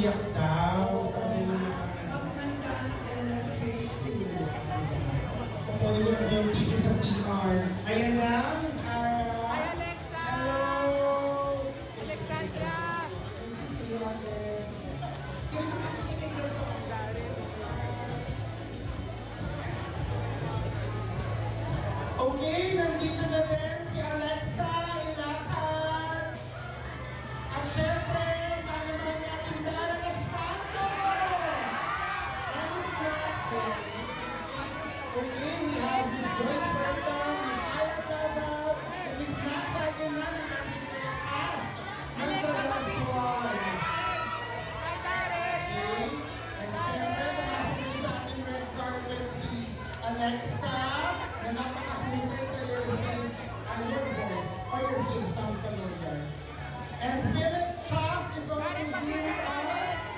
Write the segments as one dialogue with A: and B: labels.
A: umiiyak daw. Sabi mo kukunin ko na yung tissue sa CR. Ayan na, Miss Ara.
B: Hi, Alexa!
A: Hello!
B: Alexandra!
A: Okay, nandito na din si Alexa Ilacan. At syempre, paano naman natin Dara Espanto? And Miss Roxy. Okay, we have Miss Joyce Berta, Miss Aya Davao, and Miss Naxa Aguilar ng ating mga cast. Ang dalawang
B: Hi, Darren!
A: okay, and syempre, pumasok din sa ating red carpet si Alexa, na napakahusay sa your face, your voice, or your face sounds familiar. And Philip Schaff is also here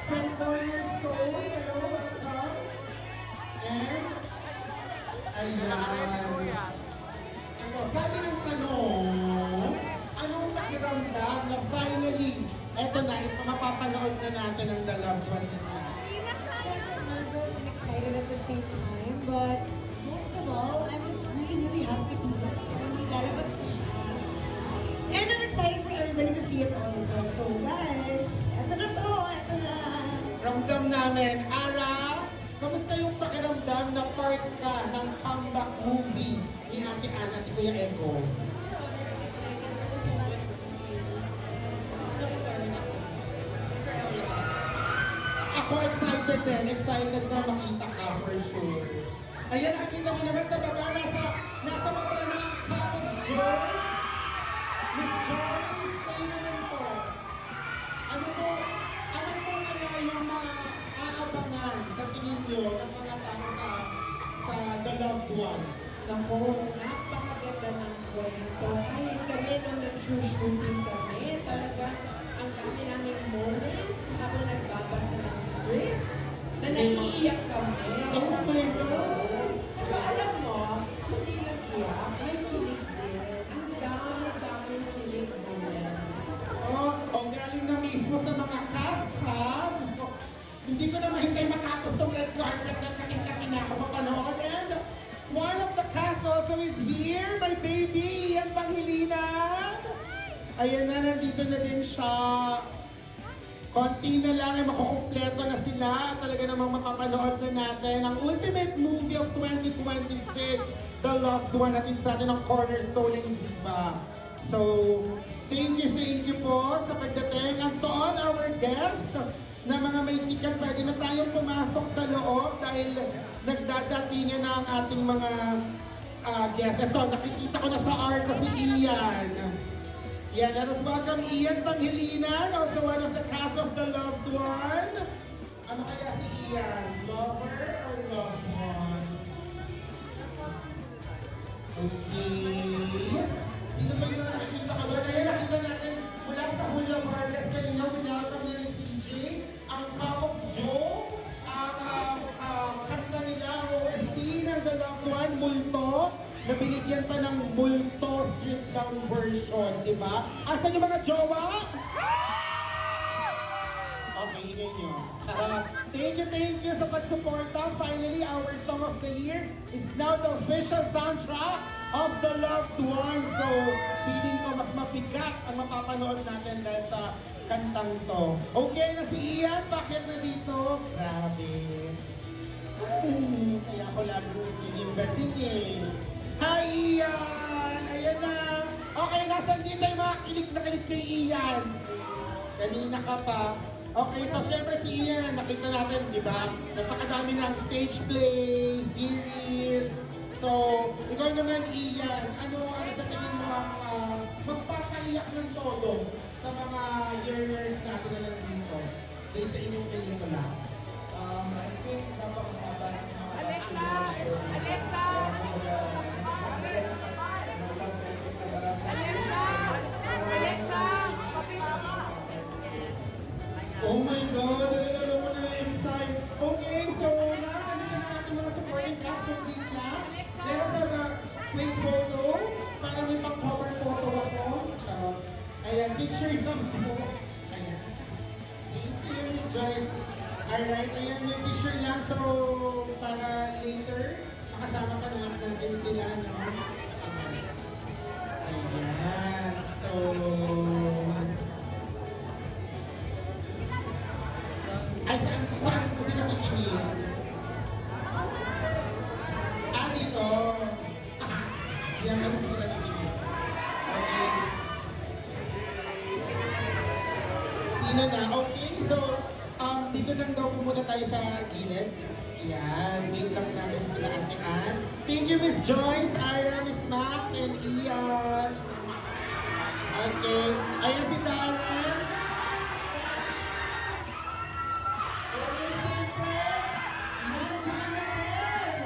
A: from Cornerstone. Hello, welcome. And, ayan. Ito, sabi ng tanong, anong pakiramdam na finally, eto na, mapapanood na natin ang The Loved One this week?
C: Siyempre, nervous and excited at the same time, but most of all, I'm just really happy to be here. Hindi lalabas na siya. And I'm excited for everybody to see it also. So guys, eto na to, eto na.
A: Ramdam namin, Ara, kamusta yung pakiramdam na part ka ng comeback movie ni Ate Ana at Kuya Eko?
C: Super honored and excited for the show with years. Looking forward ako. For everyone.
A: Ako excited din, excited na makita ka for sure. Ayan, nakikita mo naman sa baba, nasa baba na ang cup of joy. Miss Joyce, kayo naman po. Ano po kaya yung maaabangan sa tingin nyo ng mga tao sa The Loved One?
D: Naku, napakaganda ng kwento. Kahit kami nung nag-shooting kami, talaga ang dami naming moments habang nagbabasa ng script na naiiyak kami.
A: Oh my God!
D: Pero alam mo, hindi lang iyak, may kilig din. Ang dami-daming kilig moments.
A: Ang galing na mismo sa mga cast, ha? Diyos ko, hindi ko na mahintay matapos tong red carpet na kating-kating na ako mapanood. And one of the cast also is here, my baby, Ian Panghilinan. Ayan na, nandito na din siya. Konti na lang ay makukumpleto na sila. Talaga namang mapapanood na natin ang ultimate movie of 2026, The Loved One, natin sa atin ang Cornerstone in Viva. So, thank you po sa pagdating. And to all our guests na mga may ticket, pwede na tayong pumasok sa loob dahil nagdadatingan na ang ating mga guests. Ito, nakikita ko na sa arca si Ian. Yeah, let us welcome Ian Panghilinan, also one of the cast of The Loved One. Ano kaya si Ian? Lover or loved one? Okay. Sino ba yung nakikita ko doon? Ayan, nakita natin mula sa Julio Vargas kanina, winelcome niya ni CJ, ang Cup of Joe, ang kanta nila, ang OST ng The Loved One, Multo, na binigyan pa ng multo stripped down version, di ba? Asan yung mga jowa? Okay, ingay nyo. Charot. Thank you sa pagsuporta. Finally, our song of the year is now the official soundtrack of The Loved One. So, feeling ko mas mabigat ang mapapanood natin dahil sa kantang to. Okay na si Ian, bakit na dito? Grabe. Ay, kaya ako lagi nagiging gating eh. Hi, Ian! Ayan na! Okay, nasan dito yung mga kilig na kilig kay Ian? Kanina ka pa. Okay, so syempre si Ian, nakita natin, di ba? Napakadami ng stage play, series. So, ikaw naman, Ian, ano sa tingin mo ang magpapaiyak ng todo sa mga yearners natin na nandito based sa inyong pelikula?
E: I think dapat mahaba ng mga
B: Alexa! Alexa! Alexa!
A: Oh my God! Talaga mo na excite. Okay, so nandito na natin mga supporting cast complete na. Let us have a quick photo para may pang-cover photo ako. Charot. Ayan, picture lang po. Ayan. Thank you, Miss Joyce. Alright, ayan, may picture lang. So, para later, makasama pa natin sila, no? Ayan. So, ay, saan po sila titingin? Ah, dito. Yan, ano sila titingin? Okay. Sino na? Okay, so, dito lang daw po muna tayo sa gilid. Ayan, wait lang namin sila Ate Ann. Thank you, Miss Joyce, Ira, Miss Max, and Ian. Okay, ayan si Darren. Okay, syempre, nandiyan na rin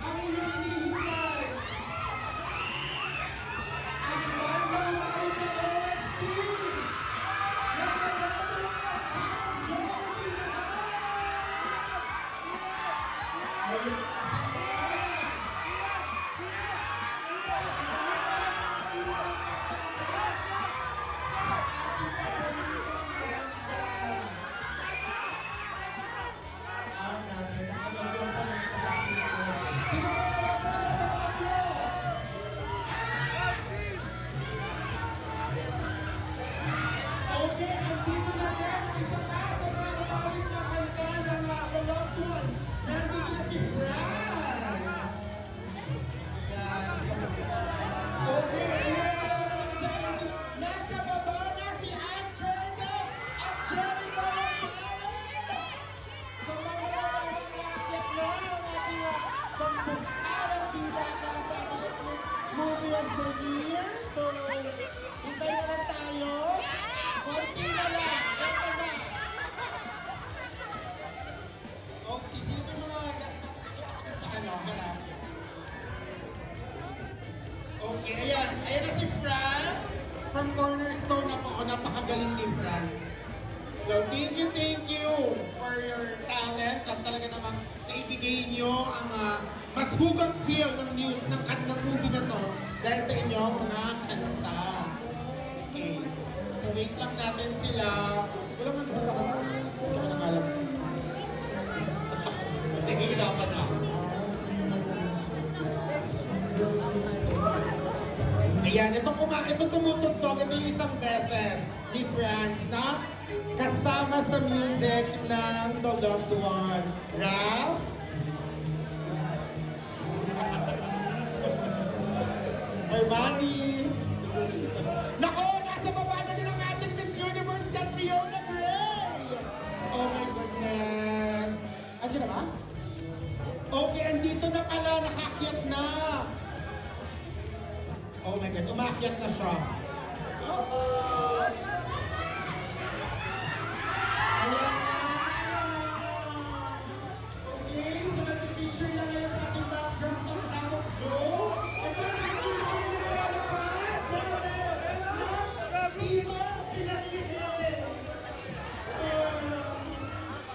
A: ang inyong hinihintay. Ang bandang Marita OST. Okay, andito na rin ang isa pa sa mga katawid na kanta ng The Loved One. Nandito na si Franz. Okay, ayan. Nasa baba na si Ann Curtis at Jericho Gonzalez. So, mamaya lang ang na ang ating tampukarang bida para sa ating movie of the year. So, hintay na lang tayo. Konti na lang. Ito na. Okay, sino yung mga guest na sa ano? Hala. Okay, ayan. Ayan na si Franz. From Cornerstone na po ako. Napakagaling ni Franz. Hello, thank you for your talent at talaga namang naibigay nyo ang mas hugang feel ng movie na to dahil sa inyong mga kanta. Okay. So wait lang natin sila. Wala man ba ako? Wala ka nang alam. Tingin dapat na. Ayan, itong tumutugtog, ito yung isang beses ni Franz na kasama sa music ng The Loved One. Ralph? Armani? Nako, nasa baba na din ang ating Miss Universe Catriona Gray! Oh my goodness! Andiyan na ba? Okay, andito na pala, nakakyat na! Oh my God, umakyat na siya. Oh! Ayan na! Okay, so nag-picture na ngayon sa ating background ng Tamok Joe. Ito na nakikita ko yung naglalakad. Dito, pinag-iit.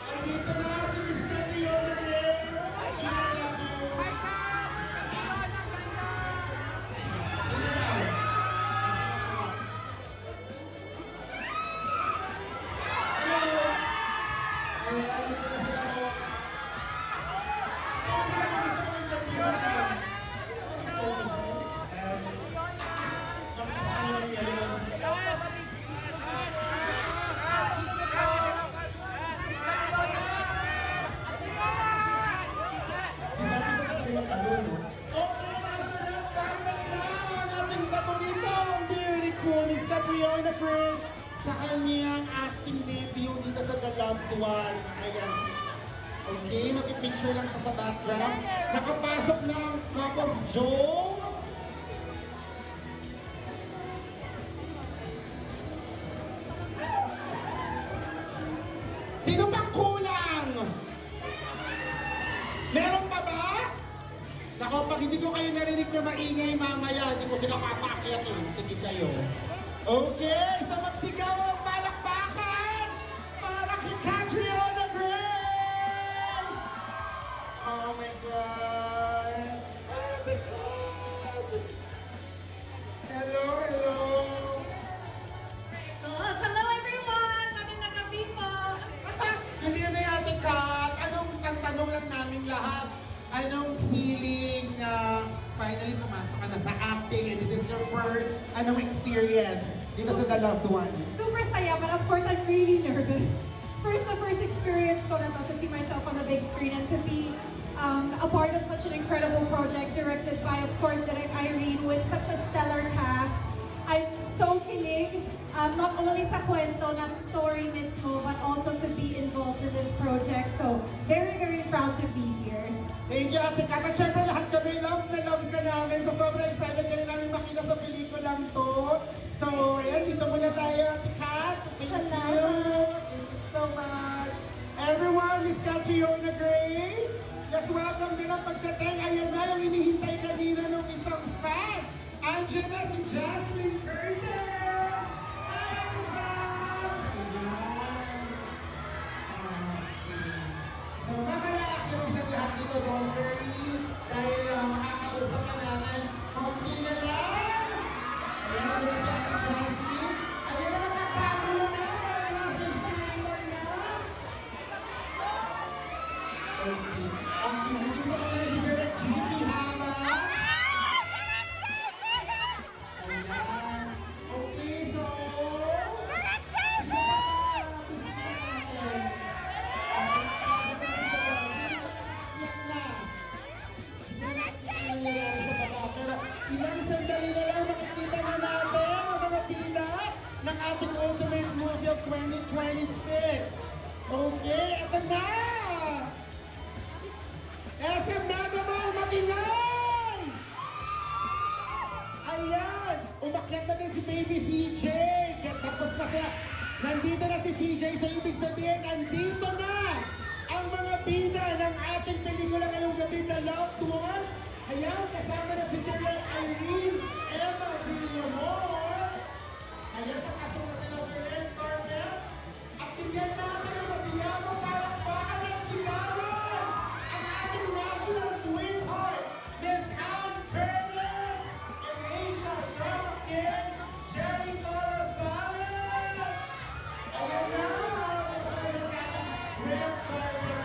A: Andito na si Miss Catriona Gray. She love you. Okay, nasa nagkaroon na ang ating paborito, ang beauty queen, Miss Catriona Gray, sa kanyang acting debut dito sa The Loved One. Ayan. Okay, mag-picture lang siya sa background. Nakapasok na ang Cup of Joe. Sino pang kulang? Meron pa ba? Nako, pag hindi ko kayo narinig na maingay mamaya, hindi ko sila papakyatin. Sige kayo. Okay, so magsigaw ang palakpakan para kay Catriona Gray! Oh my God! Oh my God! Hello, hello!
C: Hello everyone! Magandang gabi po!
A: Hindi na yung ating yung experience dito sa The Loved One?
C: Super saya, but of course I'm really nervous. First experience ko na to see myself on the big screen and to be a part of such an incredible project directed by, of course, Direk Irene with such a stellar cast. I'm so kilig, not only sa kwento ng story mismo, but also to be involved in this project. So, very, very proud to be here.
A: Thank you, Ate Kat. At syempre lahat kami, love na love ka namin. So sobrang excited ka rin namin makita sa pelikulang to. So, ayan, dito muna tayo, Ate Kat. Thank you.
C: Salamat.
A: Thank you so much. Everyone, Miss Catriona Gray. Let's welcome din ang pagdating. Ayan na yung hinihintay kanina ng isang fan. Andiyan na si Jasmine Curtis. Hi, Ate Jas! Ayan. So, mamaya akit silang lahat dito, don't worry. Dahil makakausap ka namin. Konti na lang. Ayan, doon si Ate Jasmine. Ayan na, nakakagulo na. Nasa inspirator na. Okay. Ang hindi ko kami si Direk GP Hama. Ayan. Okay, so... Ilang sandali na lang makikita na natin ang mga pila ng ating Ultimate Movie of 2026. Okay, ito na! SM Mega Mall, magingay! Ayan! Umakyat na din si Baby CJ! Tapos na sila. Nandito na si CJ, so ibig sabihin, nandito na ang mga bida ng ating pelikula ngayong gabi, The Loved One. Ayan, kasama na si Direk Irene, Emma Villamor. Ayan, pakasok na sila sa red carpet. At tingnan natin ang masiyamang palakpakan ng sigawan. Ang ating national sweetheart, Miss Ann Curtis, and Asia Drama King, Jerry Torres-Vales. Ayan na, kasama na sa ating red carpet.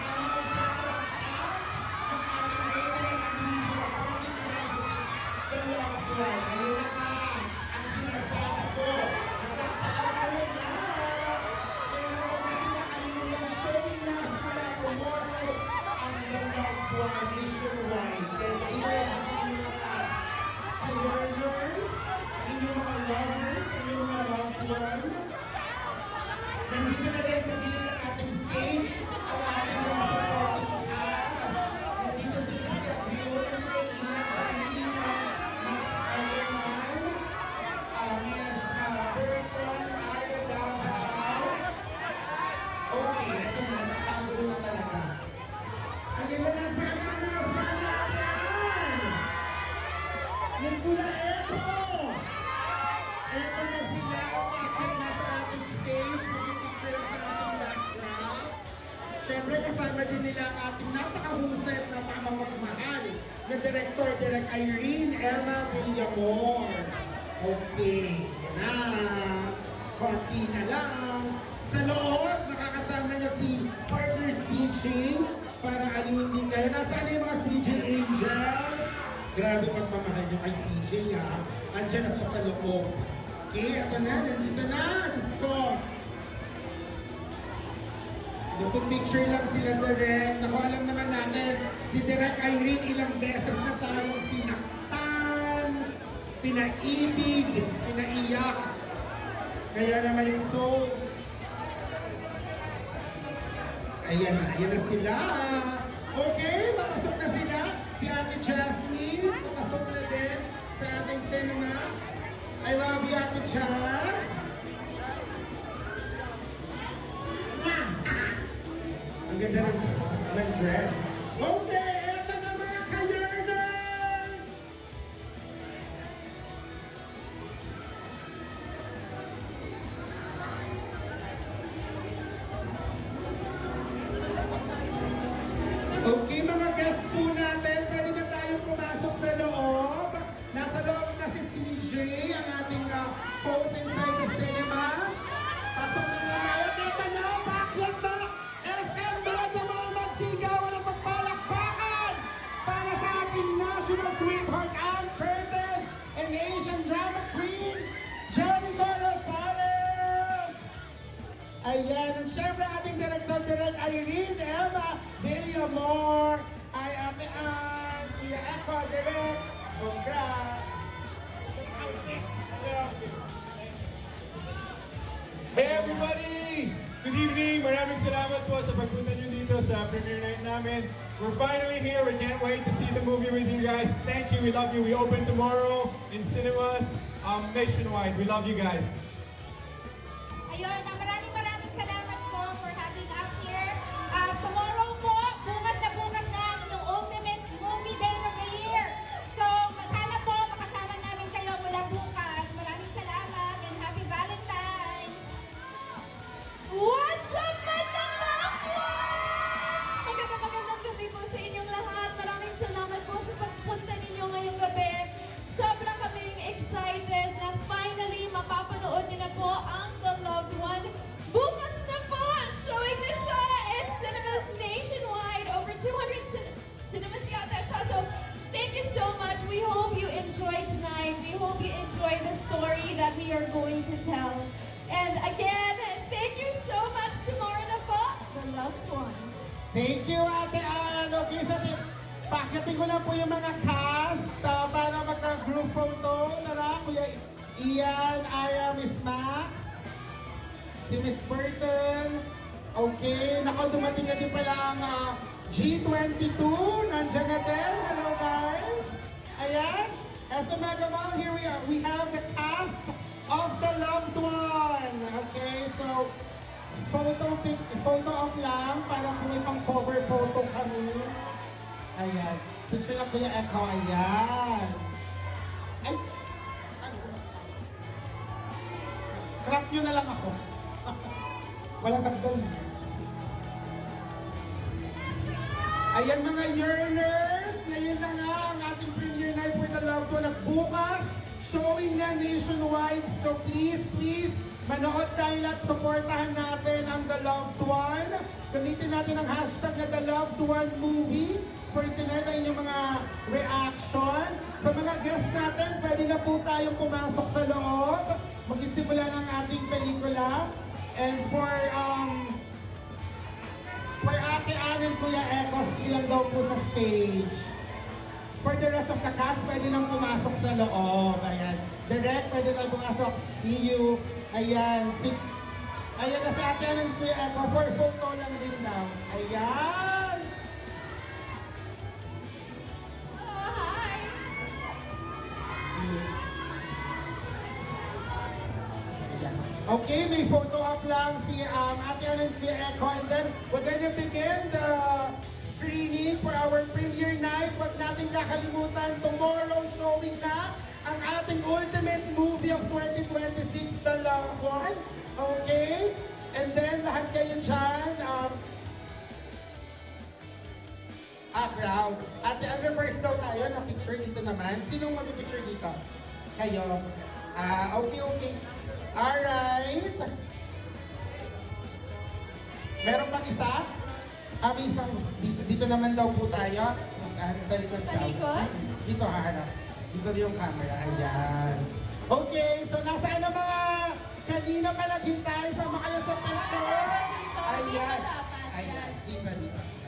A: Nandito na rin sa gilid ng ating stage ang ating mga supporting cast. Nandito sila si Abiona Reina, Marina, Max Aleman, Miss Burton, Arya Davao. Okay, ito na, nakagulo na talaga. Ayan na sana ang mga fan natin! Nagkula Echo! Eto na sila, umakit na sa ating stage, magpipicture lang sa ating background. Siyempre kasama din nila ang ating napakahusay at napakamagmahal na director, Direk Irene Emma Villamor. Okay, yan na. Konti na lang. Sa loob, makakasama niya si partner CJ para anuin din kayo. Nasaan na yung mga CJ Angels? Grabe pagmamahal niyo kay CJ ha. Andiyan na siya sa loob. Okay, ito na, nandito na. Diyos ko. Nagpipicture lang sila direct. Naku, alam naman natin, si Direk Irene ilang beses na tayong sinaktan, pinaibig, pinaiyak. Kaya naman it's so... Ayan na sila. Okay, papasok na sila. Si Ate Jasmine, papasok na din sa ating cinema. I love you, Ate Jas. Ang ganda ng dress. Okay, eto na mga ka-yearners! Okay, mga guest po natin, pwede na tayong pumasok sa loob. Nasa loob na si CJ, ang ating host inside the cinema. Pasok na muna tayo. Dito na, bakit na? SM Mega Mall, magsigawan at magpalakpakan para sa ating national sweetheart, Ann Curtis, and Asian drama queen, Ayan, and syempre ating director, Direk Irene Emma Villamor. Ay, Ate Ann, Kuya Echo, Direk. Congrats. Hello.
F: Hey everybody! Good evening! Maraming salamat po sa pagpunta nyo dito sa premiere night namin. We're finally here. We can't wait to see the movie with you guys. Thank you. We love you. We open tomorrow in cinemas nationwide. We love you guys.
G: Ayun, maraming salamat po for having us here. Tomorrow po, bukas na ang inyong ultimate movie day of the year. So, sana po makasama namin kayo mula bukas. Maraming salamat and happy Valentine's!
H: What's up, Mandang Magandang gabi po sa inyong lahat. Maraming salamat po sa pagpunta ninyo ngayong gabi. Sobra kaming excited na finally mapapanood niyo na po ang The Loved One. Bukas na po! Showing na siya in cinemas nationwide. Over 200 cinemas yata siya. So, thank you so much. We hope you enjoy tonight. We hope you enjoy the story that we are going to tell. And again, thank you so much tomorrow na po, The Loved One.
A: Thank you, Ate Ann. Okay, so pakitin ko lang po yung mga cast para magka-group photo. Tara, Kuya Ian, Ira, Miss Max, si Miss Burton. Okay, nako, dumating na din pala ang G22. Nandiyan na din. Hello, guys. Ayan. As a Mega Mall, here we are. We have the cast of The Loved One. Okay, so photo op lang para kung may pang cover photo kami. Ayan. Picture lang Kuya Echo. Ayan. Ay! Ano ko nasasabi? Crop nyo na lang ako. Walang hagdan. Ayan mga yearners! Ngayon na nga ang ating premiere night for The Loved One at bukas, showing na nationwide. So please, manood tayo at supportahan natin ang The Loved One. Gamitin natin ang hashtag na The Loved One Movie for tonight ay yung mga reaction. Sa mga guests natin, pwede na po tayong pumasok sa loob. Mag-isimula ng ating pelikula. And for Ate Ann and Kuya Echo, silang daw po sa stage. For the rest of the cast, pwede nang pumasok sa loob. Ayan. Direct, pwede nang pumasok. See you. Ayan. Ayan na si Ate Ann and Kuya Echo. For photo lang din daw. Ayan.
H: Hi!
A: Ayan. Okay, may photo up lang si Ate Ann and Kuya Echo. And then, we're gonna begin the screening for our premiere night. Huwag natin kakalimutan, tomorrow showing na ang ating ultimate movie of 2026, The Loved One. Okay? And then, lahat kayo dyan, crowd. Ate, first daw tayo na picture dito naman. Sinong mag-picture dito? Kayo. Okay. Alright. Meron pang isa? May isang, dito naman daw po tayo. Talikod daw.
H: Talikod?
A: Dito harap. Dito yung camera. Ayan. Okay, so nasaan ang mga kanina pa naghintay? Sama kayo sa picture.
H: Dito
A: Ayan.
H: dapat.
A: Ayan. Dito.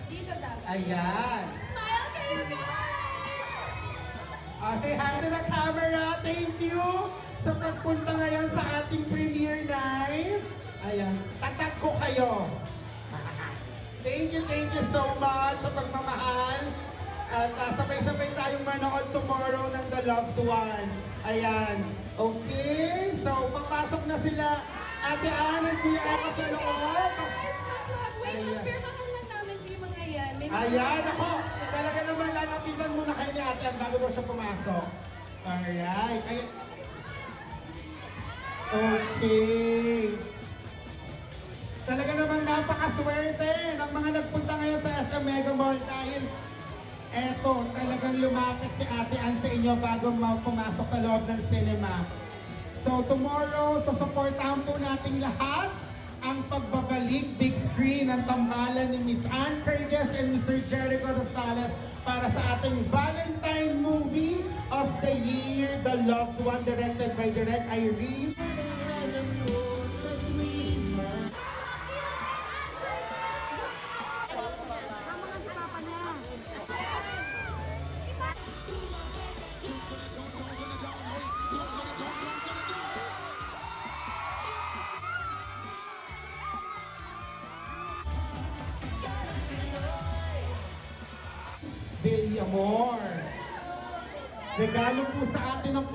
H: Dito dapat.
A: Ayan.
H: Smile kayo, guys!
A: Say hi to the camera. Thank you sa pagpunta ngayon sa ating premiere night. Ayan. Tatag ko kayo. Thank you so much sa pagmamahal. At sabay-sabay tayong manood tomorrow ng The Loved One. Ayan. Okay, so papasok na sila Ate Ann at Kuya Echo sa loob.
H: Wait,
A: Ayan.
H: magpirmahan lang namin yung mga yan. May mga
A: Ayan, ako.
H: questions.
A: Talaga naman lalapitan muna kayo ni Ate Ann bago daw siya pumasok. Alright. Ayan. Okay. Talaga namang napakaswerte ng mga nagpunta ngayon sa SM Mega Mall dahil eto, talagang lumapit si Ate Ann sa inyo bago pumasok sa loob ng cinema. So tomorrow, susuportahan po nating lahat ang pagbabalik big screen ng tambalan ni Miss Ann Curtis and Mr. Jericho Rosales para sa ating Valentine movie of the year, The Loved One, directed by Direk Irene. Amor. Regalo po sa atin ng